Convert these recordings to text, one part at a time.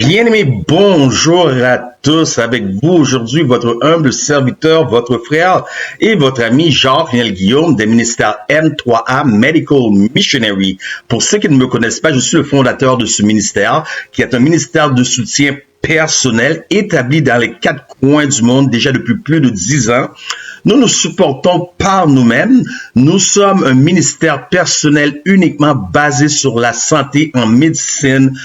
Bien-aimés, bonjour à tous. Avec vous aujourd'hui, votre humble serviteur, votre frère et votre ami Jean-Riel Guillaume des ministères M3A Medical Missionary. Pour ceux qui ne me connaissent pas, je suis le fondateur de ce ministère, qui est un ministère de soutien personnel établi dans les 4 coins du monde déjà depuis plus de 10 ans. Nous nous supportons par nous-mêmes. Nous sommes un ministère personnel uniquement basé sur la santé en médecine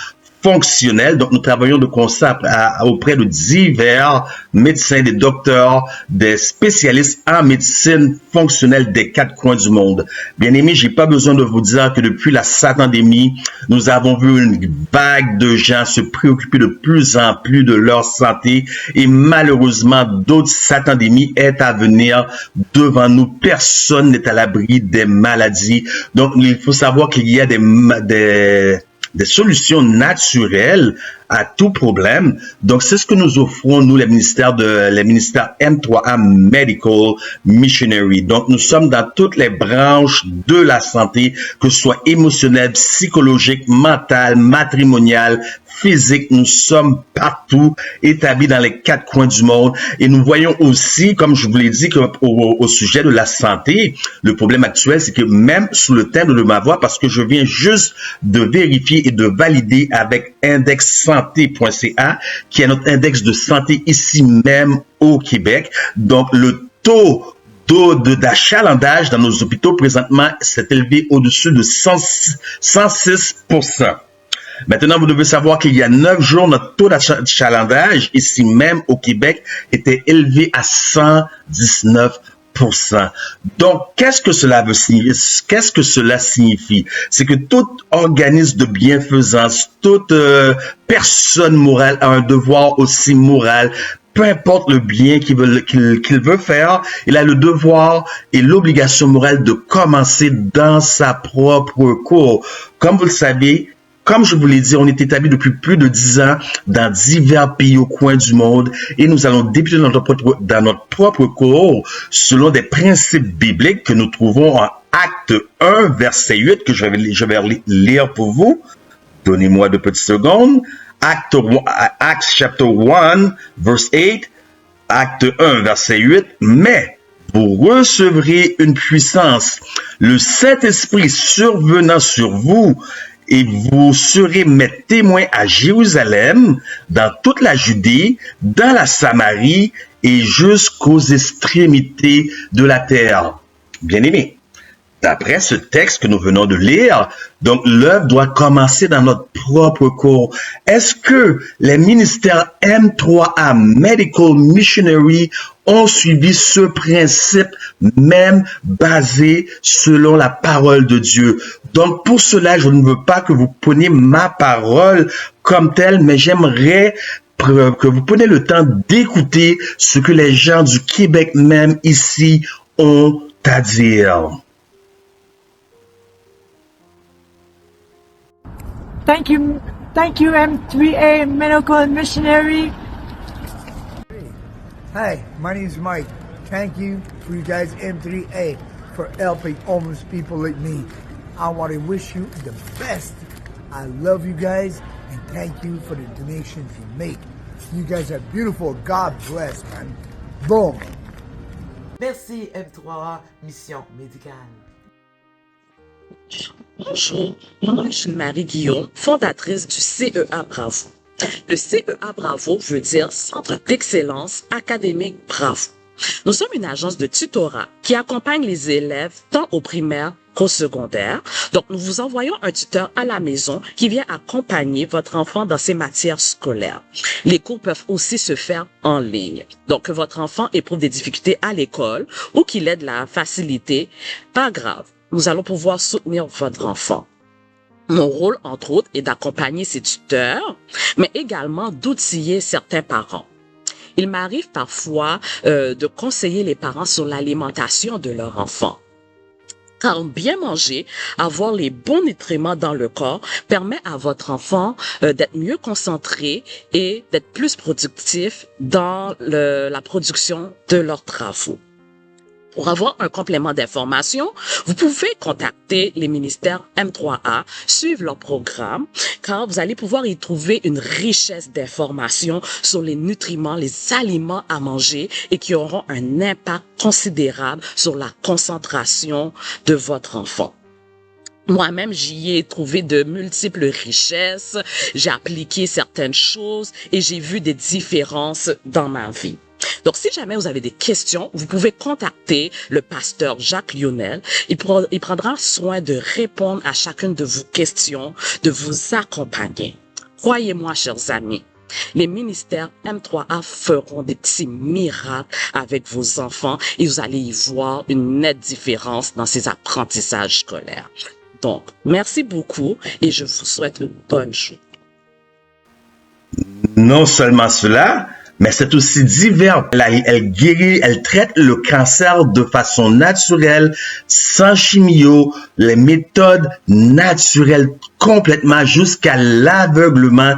fonctionnelle. Donc, nous travaillons de concert auprès de divers médecins, des docteurs, des spécialistes en médecine fonctionnelle des 4 coins du monde. Bien aimés, j'ai pas besoin de vous dire que depuis la satandémie, nous avons vu une vague de gens se préoccuper de plus en plus de leur santé et malheureusement, d'autres satandémies est à venir devant nous. Personne n'est à l'abri des maladies. Donc, il faut savoir qu'il y a des solutions naturelles à tout problème. Donc, c'est ce que nous offrons, nous, les ministères M3A Medical Missionary. Donc, nous sommes dans toutes les branches de la santé, que ce soit émotionnelle, psychologique, mentale, matrimoniale, physique. Nous sommes partout, établis dans les 4 coins du monde. Et nous voyons aussi, comme je vous l'ai dit, au sujet de la santé, le problème actuel, c'est que même sous le thème de ma voix, parce que je viens juste de vérifier et de valider avec indexsanté.ca, qui est notre index de santé ici même au Québec. Donc, le taux d'achalandage dans nos hôpitaux présentement s'est élevé au-dessus de 106%. Maintenant, vous devez savoir qu'il y a 9 jours, notre taux d'achalandage ici même au Québec était élevé à 119%. Donc, qu'est-ce que cela veut signifier? Qu'est-ce que cela signifie? C'est que tout organisme de bienfaisance, toute personne morale a un devoir aussi moral. Peu importe le bien qu'il veut faire, il a le devoir et l'obligation morale de commencer dans sa propre cour. Comme vous le savez, comme je vous l'ai dit, on est établi depuis plus de 10 ans dans divers pays au coin du monde et nous allons débuter dans notre propre cours selon des principes bibliques que nous trouvons en Acte 1, verset 8, que je vais lire pour vous. Donnez-moi 2 petites secondes. Acte chapter 1, verse 8, Acte 1, verset 8, mais vous recevrez une puissance, le Saint-Esprit survenant sur vous, et vous serez mes témoins à Jérusalem, dans toute la Judée, dans la Samarie et jusqu'aux extrémités de la terre. Bien-aimés, d'après ce texte que nous venons de lire, donc l'œuvre doit commencer dans notre propre corps. Est-ce que les ministères M3A Medical Missionary ont suivi ce principe même basé selon la parole de Dieu? Donc pour cela, je ne veux pas que vous preniez ma parole comme telle, mais j'aimerais que vous preniez le temps d'écouter ce que les gens du Québec même ici ont à dire. Thank you, M3A Medical Missionary. Hi, my name is Mike. Thank you for you guys, M3A, for helping homeless people like me. I want to wish you the best. I love you guys, and thank you for the donations you make. You guys are beautiful. God bless, man. Boom. Merci M3A Mission Médicale. Bonjour, mon nom est Jeanne-Marie Guillaume, fondatrice du CEA Bravo. Le CEA Bravo veut dire Centre d'excellence académique Bravo. Nous sommes une agence de tutorat qui accompagne les élèves tant au primaire qu'au secondaire. Donc, nous vous envoyons un tuteur à la maison qui vient accompagner votre enfant dans ses matières scolaires. Les cours peuvent aussi se faire en ligne. Donc, que votre enfant éprouve des difficultés à l'école ou qu'il ait de la facilité, pas grave. Nous allons pouvoir soutenir votre enfant. Mon rôle, entre autres, est d'accompagner ces tuteurs, mais également d'outiller certains parents. Il m'arrive parfois de conseiller les parents sur l'alimentation de leur enfant. Car bien manger, avoir les bons nutriments dans le corps permet à votre enfant d'être mieux concentré et d'être plus productif dans la production de leurs travaux. Pour avoir un complément d'information, vous pouvez contacter les ministères M3A, suivre leur programme, car vous allez pouvoir y trouver une richesse d'informations sur les nutriments, les aliments à manger et qui auront un impact considérable sur la concentration de votre enfant. Moi-même, j'y ai trouvé de multiples richesses, j'ai appliqué certaines choses et j'ai vu des différences dans ma vie. Donc, si jamais vous avez des questions, vous pouvez contacter le pasteur Jacques Lionel. Il prendra soin de répondre à chacune de vos questions, de vous accompagner. Croyez-moi, chers amis, les ministères M3A feront des petits miracles avec vos enfants et vous allez y voir une nette différence dans ces apprentissages scolaires. Donc, merci beaucoup et je vous souhaite une bonne journée. Non seulement cela, mais c'est aussi divers. Elle guérit, elle traite le cancer de façon naturelle, sans chimio, les méthodes naturelles complètement jusqu'à l'aveuglement.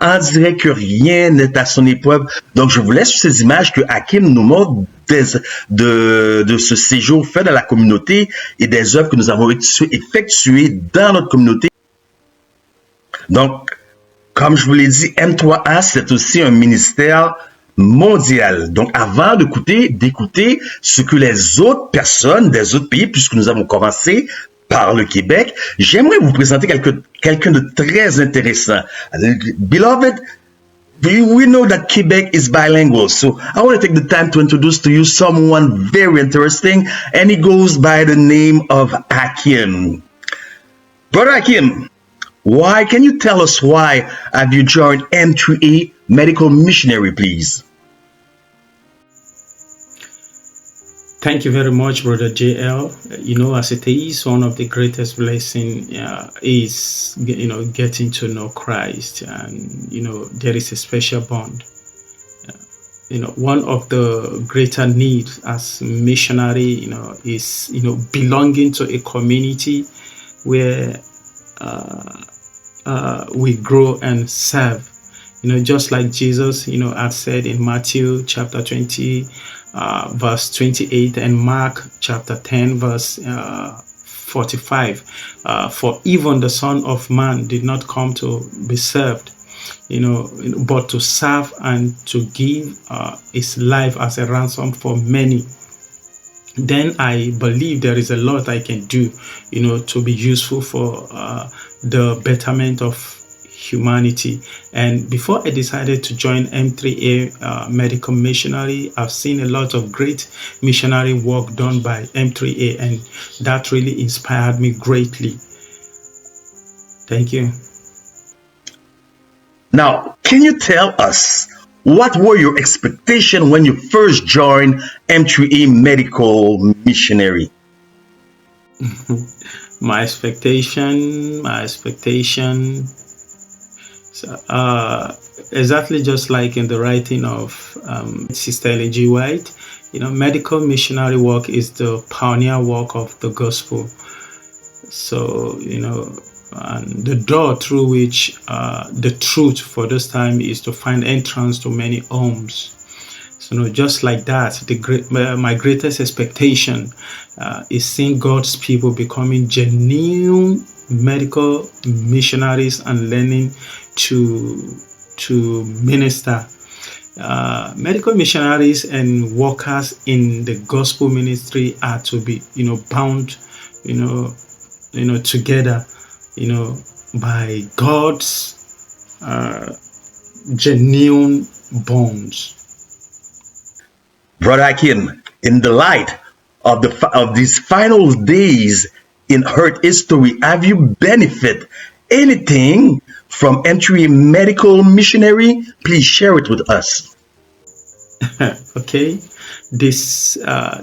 On dirait que rien n'est à son épreuve. Donc, je vous laisse sur ces images que Hakim nous montre de ce séjour fait dans la communauté et des œuvres que nous avons effectuées dans notre communauté. Donc, comme je vous l'ai dit, M3A, c'est aussi un ministère mondial. Donc, avant d'écouter ce que les autres personnes des autres pays, puisque nous avons commencé par le Québec, j'aimerais vous présenter quelqu'un de très intéressant. Beloved, we know that Quebec is bilingual, so I want to take the time to introduce to you someone very interesting, and he goes by the name of Hakim. Brother Hakim, can you tell us why have you joined M3A Medical Missionary, please? Thank you very much, Brother JL. You know, as it is, one of the greatest blessing is, getting to know Christ. And, there is a special bond. One of the greater needs as missionary, is, belonging to a community where we grow and serve. Just like Jesus, had said in Matthew chapter 20, verse 28, and Mark chapter 10, verse 45. For even the Son of Man did not come to be served, but to serve and to give his life as a ransom for many. Then I believe there is a lot I can do, to be useful for the betterment of humanity. And before I decided to join M3A Medical Missionary, I've seen a lot of great missionary work done by M3A, and that really inspired me greatly. Thank you. Now, can you tell us what were your expectations when you first joined M3A Medical Missionary? My expectation, exactly just like in the writing of Sister Ellen G. White, medical missionary work is the pioneer work of the gospel. So, and the door through which the truth for this time is to find entrance to many homes. So, just like that, my greatest expectation is seeing God's people becoming genuine medical missionaries and learning to minister. Medical missionaries and workers in the gospel ministry are to be, bound, together, by God's genuine bonds. Brother Hakim, in the light of these final days in Earth history, have you benefit anything from M3A Medical Missionary? Please share it with us. Okay, this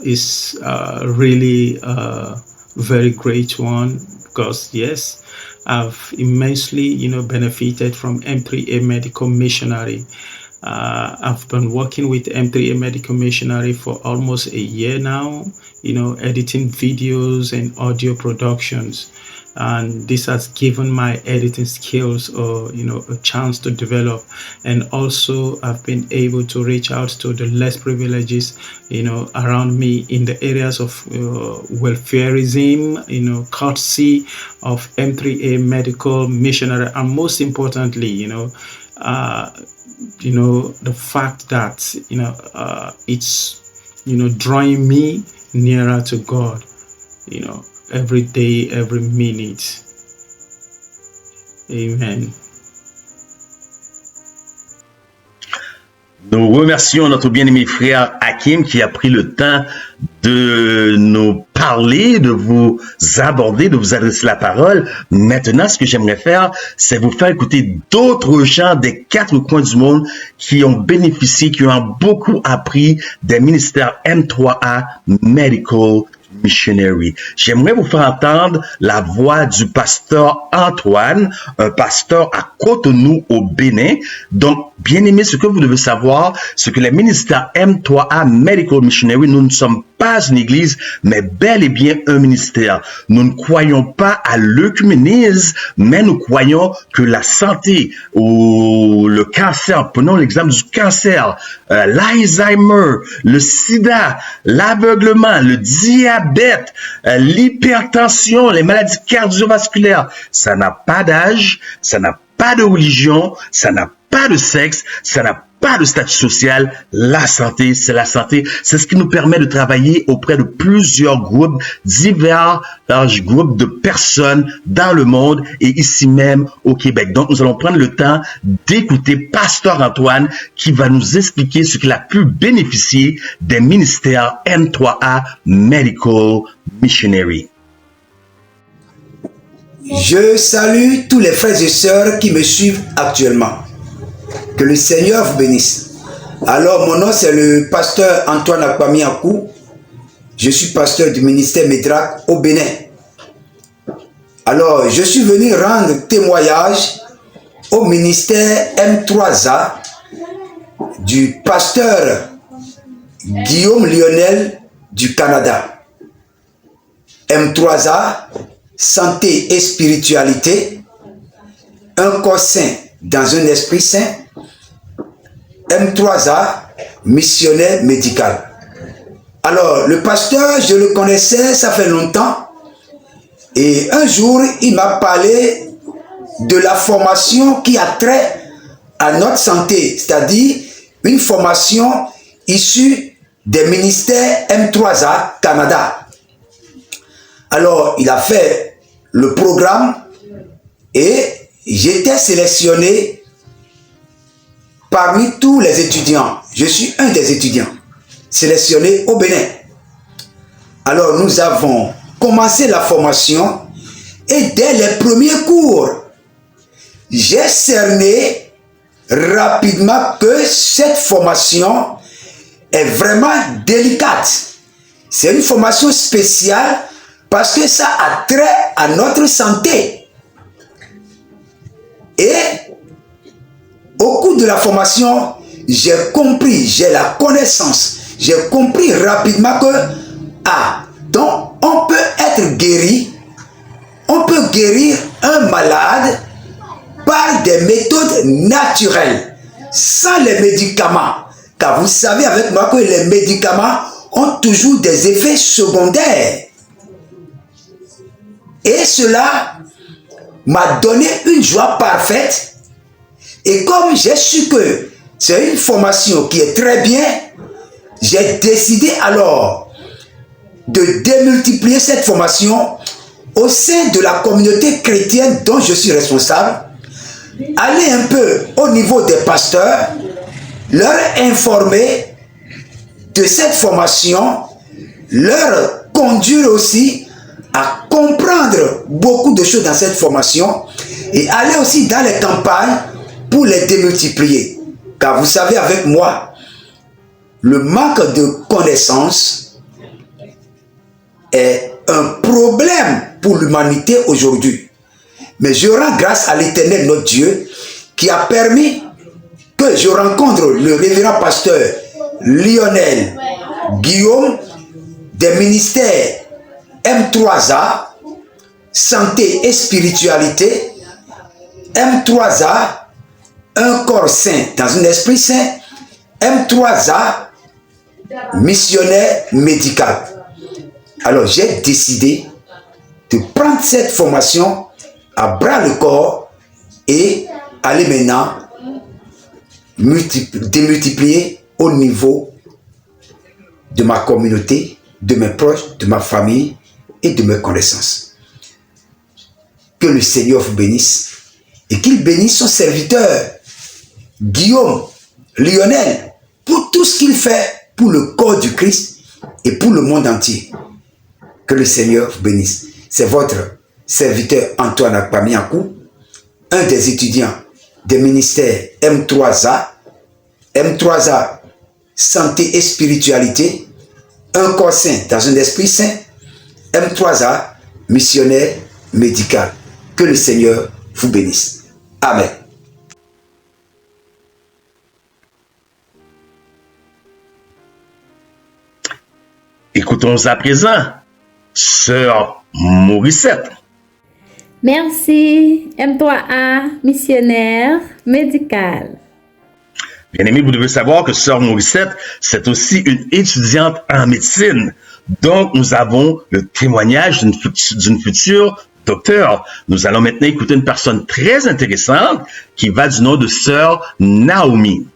is really a very great one, because yes, I've immensely benefited from M3A Medical Missionary. I've been working with M3A Medical Missionary for almost a year now, editing videos and audio productions. And this has given my editing skills a chance to develop. And also I've been able to reach out to the less privileges around me in the areas of welfareism, courtesy of M3A Medical Missionary, and most importantly, the fact that it's drawing me nearer to God, every day, every minute. Amen. Nous remercions notre bien-aimé frère Hakim qui a pris le temps de nous parler, de vous aborder, de vous adresser la parole. Maintenant, ce que j'aimerais faire, c'est vous faire écouter d'autres gens des 4 coins du monde qui ont bénéficié, qui ont beaucoup appris des ministères M3A Medical Missionary. J'aimerais vous faire entendre la voix du pasteur Antoine, un pasteur à Cotonou au Bénin. Donc, bien aimé, ce que vous devez savoir, c'est que les ministères M3A Medical Missionary, nous ne sommes pas une église, mais bel et bien un ministère. Nous ne croyons pas à l'œcuménisme, mais nous croyons que la santé ou le cancer, prenons l'exemple du cancer, l'Alzheimer, le sida, l'aveuglement, le diabète, l'hypertension, les maladies cardiovasculaires, ça n'a pas d'âge, ça n'a pas de religion, ça n'a pas de sexe, ça n'a pas de statut social. La santé, c'est la santé. C'est ce qui nous permet de travailler auprès de plusieurs groupes, divers groupes de personnes dans le monde et ici même au Québec. Donc, nous allons prendre le temps d'écouter Pasteur Antoine qui va nous expliquer ce qu'il a pu bénéficier des ministères M3A Medical Missionary. Je salue tous les frères et sœurs qui me suivent actuellement. Que le Seigneur vous bénisse. Alors, mon nom, c'est le pasteur Antoine Akpamiakou. Je suis pasteur du ministère Médrac au Bénin. Alors, je suis venu rendre témoignage au ministère M3A du pasteur Guillaume Lionel du Canada. M3A, santé et spiritualité, un corps saint dans un esprit saint. M3A, missionnaire médical. Alors, le pasteur, je le connaissais, ça fait longtemps. Et un jour, il m'a parlé de la formation qui a trait à notre santé, c'est-à-dire une formation issue des ministères M3A Canada. Alors, il a fait le programme et j'étais sélectionné parmi tous les étudiants. Je suis un des étudiants sélectionnés au Bénin. Alors, nous avons commencé la formation et dès les premiers cours, j'ai cerné rapidement que cette formation est vraiment délicate. C'est une formation spéciale parce que ça a trait à notre santé. Et au cours de la formation, j'ai compris, j'ai la connaissance, j'ai compris rapidement que, donc on peut être guéri, on peut guérir un malade par des méthodes naturelles, sans les médicaments. Car vous savez avec moi que les médicaments ont toujours des effets secondaires. Et cela m'a donné une joie parfaite. Et comme j'ai su que c'est une formation qui est très bien, j'ai décidé alors de démultiplier cette formation au sein de la communauté chrétienne dont je suis responsable, aller un peu au niveau des pasteurs, leur informer de cette formation, leur conduire aussi à comprendre beaucoup de choses dans cette formation et aller aussi dans les campagnes pour les démultiplier. Car vous savez avec moi, le manque de connaissances est un problème pour l'humanité aujourd'hui. Mais je rends grâce à l'Éternel, notre Dieu, qui a permis que je rencontre le révérend pasteur Lionel Guillaume des ministères M3A, santé et spiritualité, M3A, un corps saint dans un esprit saint, M3A, missionnaire médical. Alors j'ai décidé de prendre cette formation à bras le corps et aller maintenant démultiplier au niveau de ma communauté, de mes proches, de ma famille et de mes connaissances. Que le Seigneur vous bénisse et qu'il bénisse son serviteur Guillaume Lionel pour tout ce qu'il fait pour le corps du Christ et pour le monde entier. Que le Seigneur vous bénisse. C'est votre serviteur Antoine Akpamiakou, un des étudiants des ministères M3A, M3A, santé et spiritualité, un corps saint dans un esprit saint, M3A, missionnaire médical. Que le Seigneur vous bénisse. Amen. Écoutons à présent Sœur Morissette. Merci, M3A, missionnaire médical. Bien aimé, vous devez savoir que Sœur Morissette, c'est aussi une étudiante en médecine. Donc, nous avons le témoignage d'une future docteur. Nous allons maintenant écouter une personne très intéressante qui va du nom de Sœur Naomi.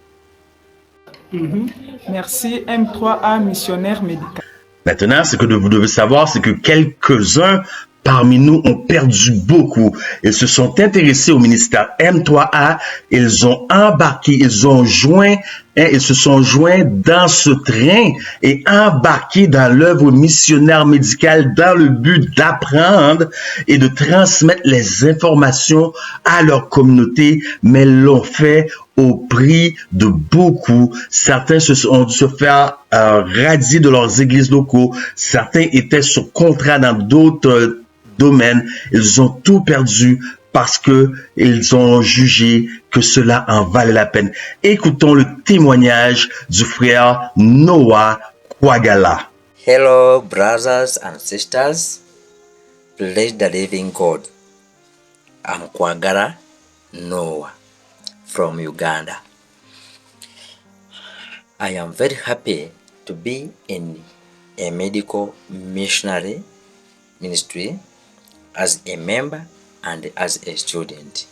Merci, M3A, missionnaire médical. Maintenant, ce que vous devez savoir, c'est que quelques-uns parmi nous ont perdu beaucoup. Ils se sont intéressés au ministère M3A, ils ont embarqué, ils se sont joints dans ce train et embarqués dans l'œuvre missionnaire médicale dans le but d'apprendre et de transmettre les informations à leur communauté, mais l'ont fait au prix de beaucoup. Certains ont dû se faire radier de leurs églises locaux. Certains étaient sur contrat dans d'autres domaines. Ils ont tout perdu parce que ils ont jugé que cela en valait la peine. Écoutons le témoignage du frère Noah Kwagala. Hello, brothers and sisters. Praise the living God. I'm Kwagala Noah from Uganda. I am very happy to be in a medical missionary ministry as a member and as a student.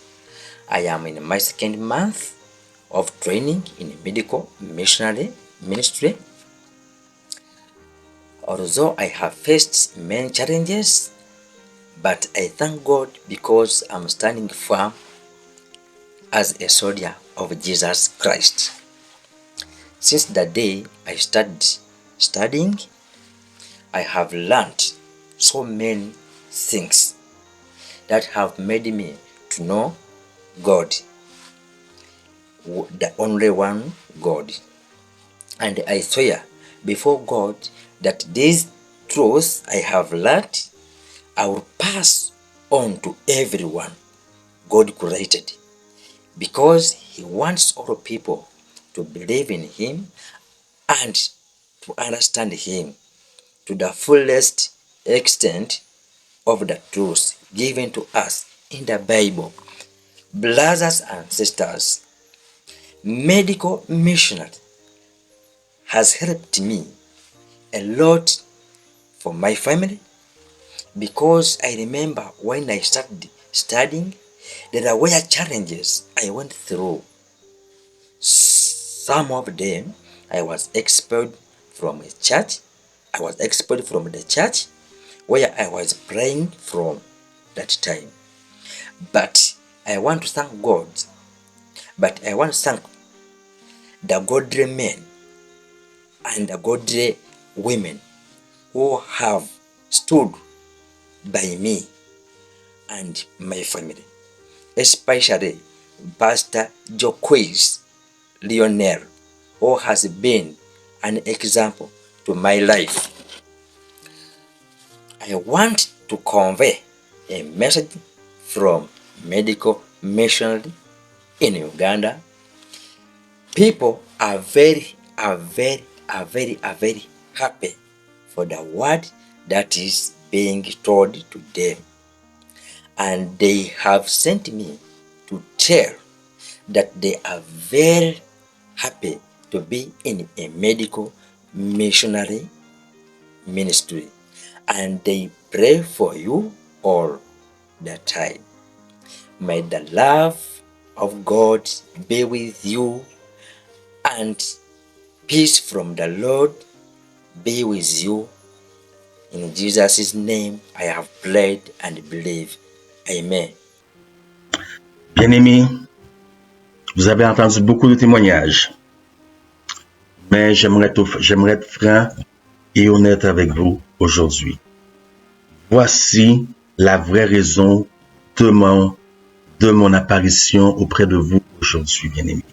I am in my second month of training in medical missionary ministry. Although I have faced many challenges, but I thank God because I'm standing firm as a soldier of Jesus Christ. Since the day I started studying, I have learned so many things that have made me to know God, the only one God. And I swear before God that these truths I have learned, I will pass on to everyone God created, because He wants all people to believe in Him and to understand Him to the fullest extent of the truths given to us in the Bible. Brothers and sisters, medical missionary has helped me a lot for my family, because I remember when I started studying, there were challenges I went through. Some of them, I was expelled from a church. I was expelled from the church where I was praying from that time. But I want to thank God. But I want to thank the godly men and the godly women who have stood by me and my family, especially Pastor Joquez Lionel, who has been an example to my life. I want to convey a message from medical missionary in Uganda People are very happy for the word that is being told to them. And they have sent me to tell that they are very happy to be in a medical missionary ministry. And they pray for you all the time. May the love of God be with you, and peace from the Lord be with you. In Jesus' name I have prayed and believe. Amen. Bien-aimés, vous avez entendu beaucoup de témoignages, mais j'aimerais être franc et honnête avec vous aujourd'hui. Voici la vraie raison de mon apparition auprès de vous aujourd'hui, bien-aimés.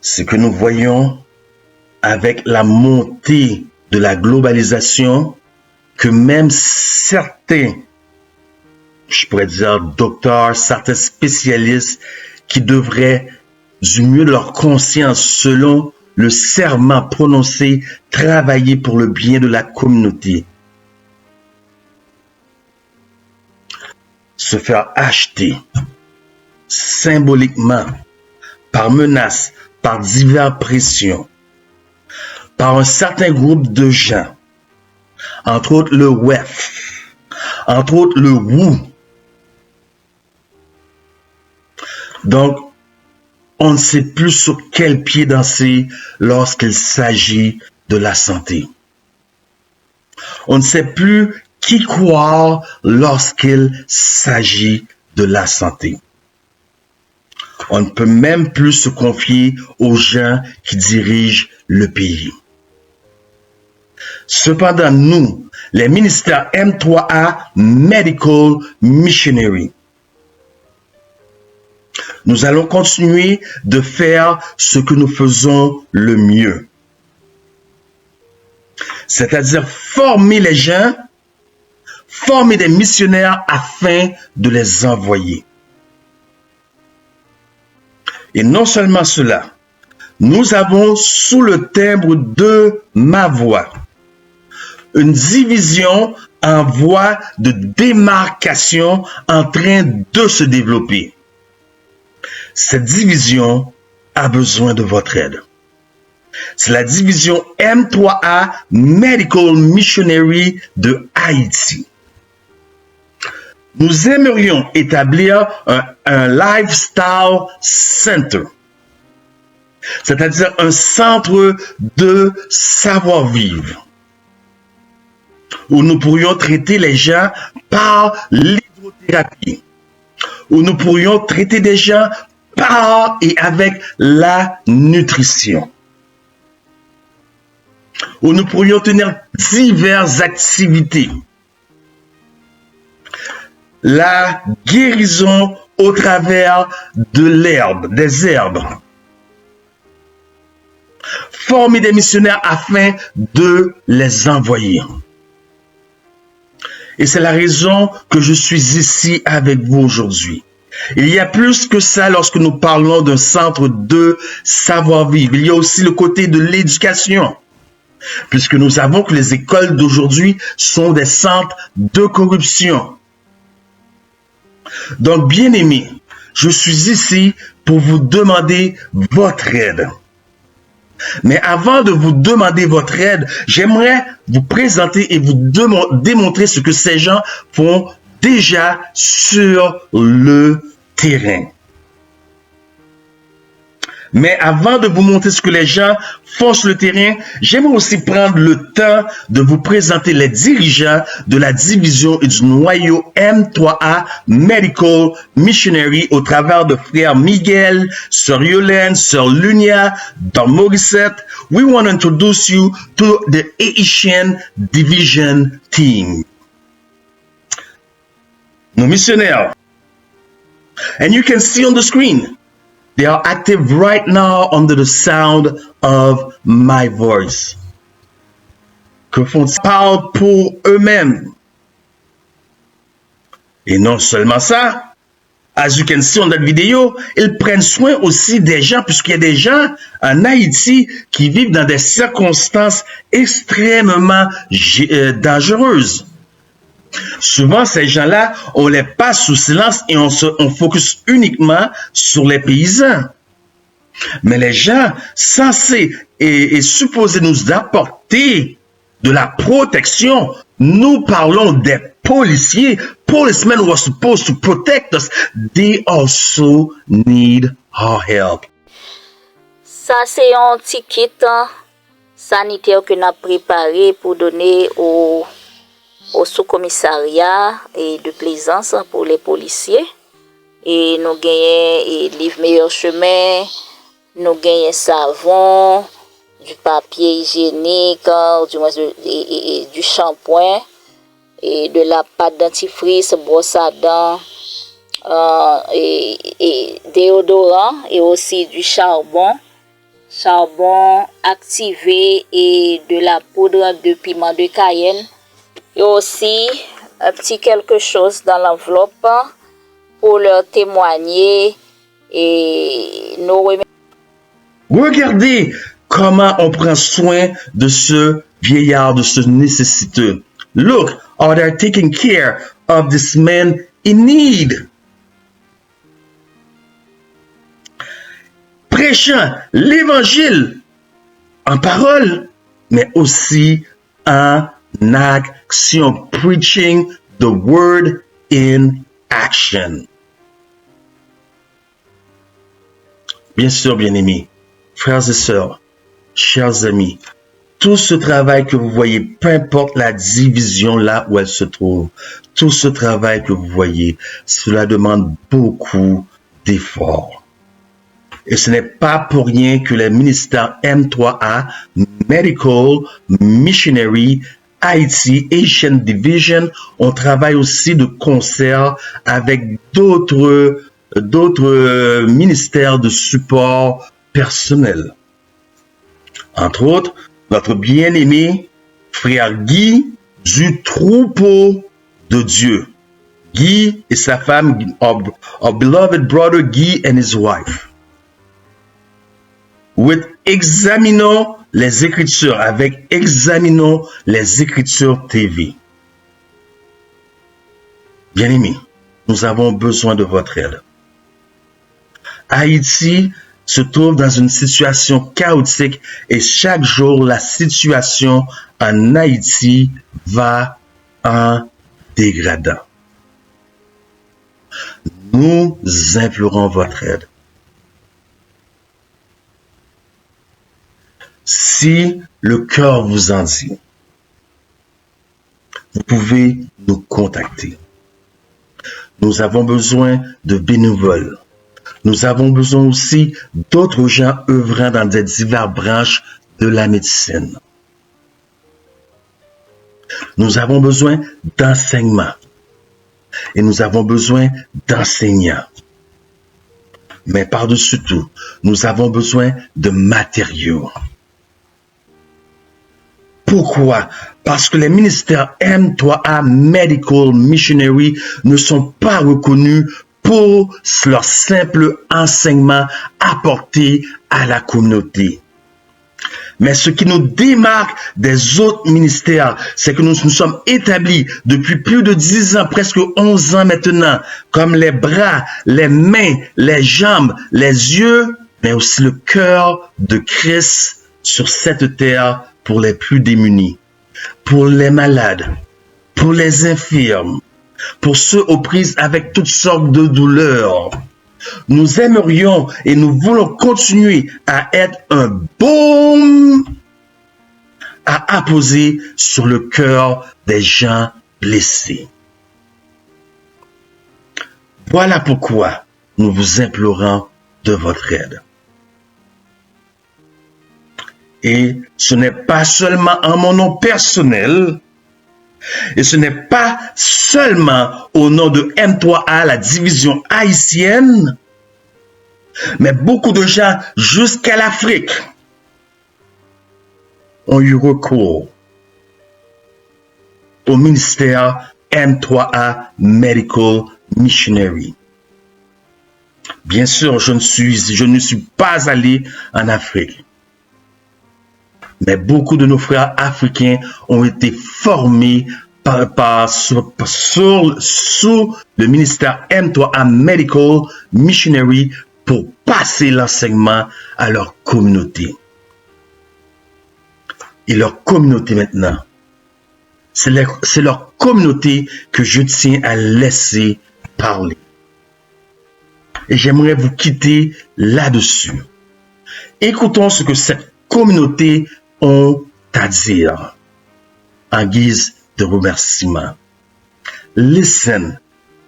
Ce que nous voyons avec la montée de la globalisation, que même certains, je pourrais dire docteurs, certains spécialistes qui devraient du mieux de leur conscience, selon le serment prononcé, travailler pour le bien de la communauté, se faire acheter symboliquement, par menace, par diverses pressions, par un certain groupe de gens, entre autres le WEF, entre autres le WU. Donc, on ne sait plus sur quel pied danser lorsqu'il s'agit de la santé. On ne sait plus qui croire lorsqu'il s'agit de la santé. On ne peut même plus se confier aux gens qui dirigent le pays. Cependant, nous, les ministères M3A Medical Missionary, nous allons continuer de faire ce que nous faisons le mieux. C'est-à-dire former les gens, former des missionnaires afin de les envoyer. Et non seulement cela, nous avons sous le timbre de ma voix une division en voie de démarcation en train de se développer. Cette division a besoin de votre aide. C'est la division M3A Medical Missionary de Haïti. Nous aimerions établir un lifestyle center, c'est-à-dire un centre de savoir-vivre, où nous pourrions traiter les gens par l'hydrothérapie, où nous pourrions traiter des gens par et avec la nutrition, où nous pourrions tenir diverses activités. La guérison au travers de l'herbe, des herbes. Former des missionnaires afin de les envoyer. Et c'est la raison que je suis ici avec vous aujourd'hui. Il y a plus que ça lorsque nous parlons d'un centre de savoir-vivre. Il y a aussi le côté de l'éducation. Puisque nous savons que les écoles d'aujourd'hui sont des centres de corruption. Donc, bien-aimés, je suis ici pour vous demander votre aide. Mais avant de vous demander votre aide, j'aimerais vous présenter et vous démontrer ce que ces gens font déjà sur le terrain. Mais avant de vous montrer ce que les gens font sur le terrain, j'aimerais aussi prendre le temps de vous présenter les dirigeants de la division et du noyau M3A Medical Missionary au travers de frères Miguel, Sœur Yolène, Sœur Lunia, Dom Morissette. We want to introduce you to the Haitian Division team. Nos missionnaires. And you can see on the screen, they are active right now under the sound of my voice. Que font-ils? Parlent pour eux-mêmes. Et non seulement ça, as you can see on that vidéo, ils prennent soin aussi des gens, puisqu'il y a des gens en Haïti qui vivent dans des circonstances extrêmement dangereuses. Souvent, ces gens-là, on les passe sous silence et on focus uniquement sur les paysans. Mais les gens censés et supposés nous apporter de la protection, nous parlons des policiers. Policemen were supposed to protect us. They also need our help. Ça, c'est un petit kit sanitaire que nous avons préparé pour donner au sous-commissariat et de Plaisance pour les policiers. Et nous gagnons livre meilleur chemin, nous gagnons savon, du papier hygiénique, du shampoing, et de la pâte dentifrice, brosse à dents, et déodorant, et aussi du charbon activé et de la poudre de piment de Cayenne. Et aussi un petit quelque chose dans l'enveloppe pour leur témoigner et nos remerciements. Regardez comment on prend soin de ce vieillard, de ce nécessiteux. Look how they're taking care of this man in need. Prêchant l'évangile en parole, mais aussi en action. Preaching the word in action. Bien sûr, bien-aimés, frères et sœurs, chers amis, tout ce travail que vous voyez, peu importe la division là où elle se trouve, tout ce travail que vous voyez, cela demande beaucoup d'efforts. Et ce n'est pas pour rien que les ministères M3A, Medical Missionary, Haiti, Asian Division, on travaille aussi de concert avec d'autres ministères de support personnel. Entre autres, notre bien-aimé frère Guy du troupeau de Dieu. Guy et sa femme, our beloved brother Guy and his wife. Examinons les Écritures, avec Examinons les Écritures TV. Bien-aimés, nous avons besoin de votre aide. Haïti se trouve dans une situation chaotique et chaque jour, la situation en Haïti va en dégradant. Nous implorons votre aide. Si le cœur vous en dit, vous pouvez nous contacter. Nous avons besoin de bénévoles. Nous avons besoin aussi d'autres gens œuvrant dans des diverses branches de la médecine. Nous avons besoin d'enseignement et nous avons besoin d'enseignants. Mais par-dessus tout, nous avons besoin de matériaux. Pourquoi? Parce que les ministères M3A Medical Missionary ne sont pas reconnus pour leur simple enseignement apporté à la communauté. Mais ce qui nous démarque des autres ministères, c'est que nous sommes établis depuis plus de 10 ans, presque 11 ans maintenant, comme les bras, les mains, les jambes, les yeux, mais aussi le cœur de Christ sur cette terre pour les plus démunis, pour les malades, pour les infirmes, pour ceux aux prises avec toutes sortes de douleurs. Nous aimerions et nous voulons continuer à être un baume à apposer sur le cœur des gens blessés. Voilà pourquoi nous vous implorons de votre aide. Et ce n'est pas seulement en mon nom personnel, et ce n'est pas seulement au nom de M3A, la division haïtienne, mais beaucoup de gens jusqu'à l'Afrique ont eu recours au ministère M3A Medical Missionary. Bien sûr, je ne suis pas allé en Afrique. Mais beaucoup de nos frères africains ont été formés sous le ministère M3A Medical Missionary pour passer l'enseignement à leur communauté. Et leur communauté maintenant, c'est leur communauté que je tiens à laisser parler. Et j'aimerais vous quitter là-dessus. Écoutons ce que cette communauté ont à dire en guise de remerciement. Listen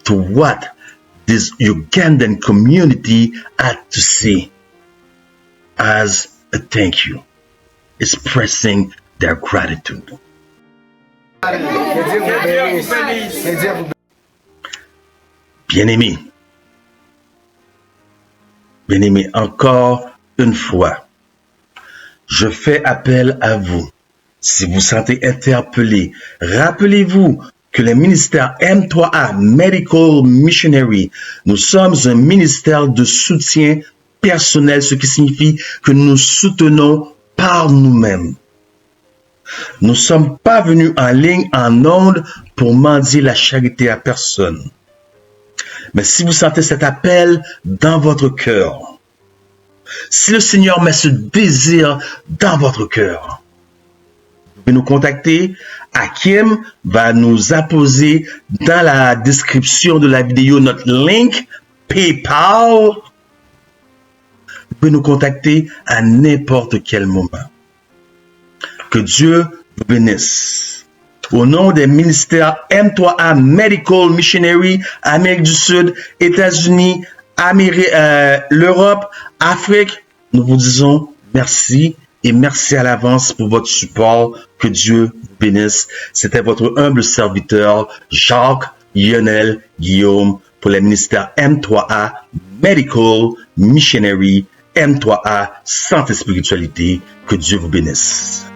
to what this Ugandan community had to say as a thank you, expressing their gratitude. Bien-aimés, encore une fois, je fais appel à vous. Si vous sentez interpellé, rappelez-vous que le ministère M3A Medical Missionary, nous sommes un ministère de soutien personnel, ce qui signifie que nous soutenons par nous-mêmes. Nous ne sommes pas venus en ligne, en ondes, pour mendier la charité à personne. Mais si vous sentez cet appel dans votre cœur, si le Seigneur met ce désir dans votre cœur, vous pouvez nous contacter. Hakim va nous apposer dans la description de la vidéo notre link PayPal. Vous pouvez nous contacter à n'importe quel moment. Que Dieu vous bénisse. Au nom des ministères M3A Medical Missionary, Amérique du Sud, États-Unis, l'Europe, Afrique, nous vous disons merci et merci à l'avance pour votre support. Que Dieu vous bénisse. C'était votre humble serviteur, Jacques Lionel Guillaume, pour les ministères M3A Medical Missionary, M3A Santé Spiritualité. Que Dieu vous bénisse.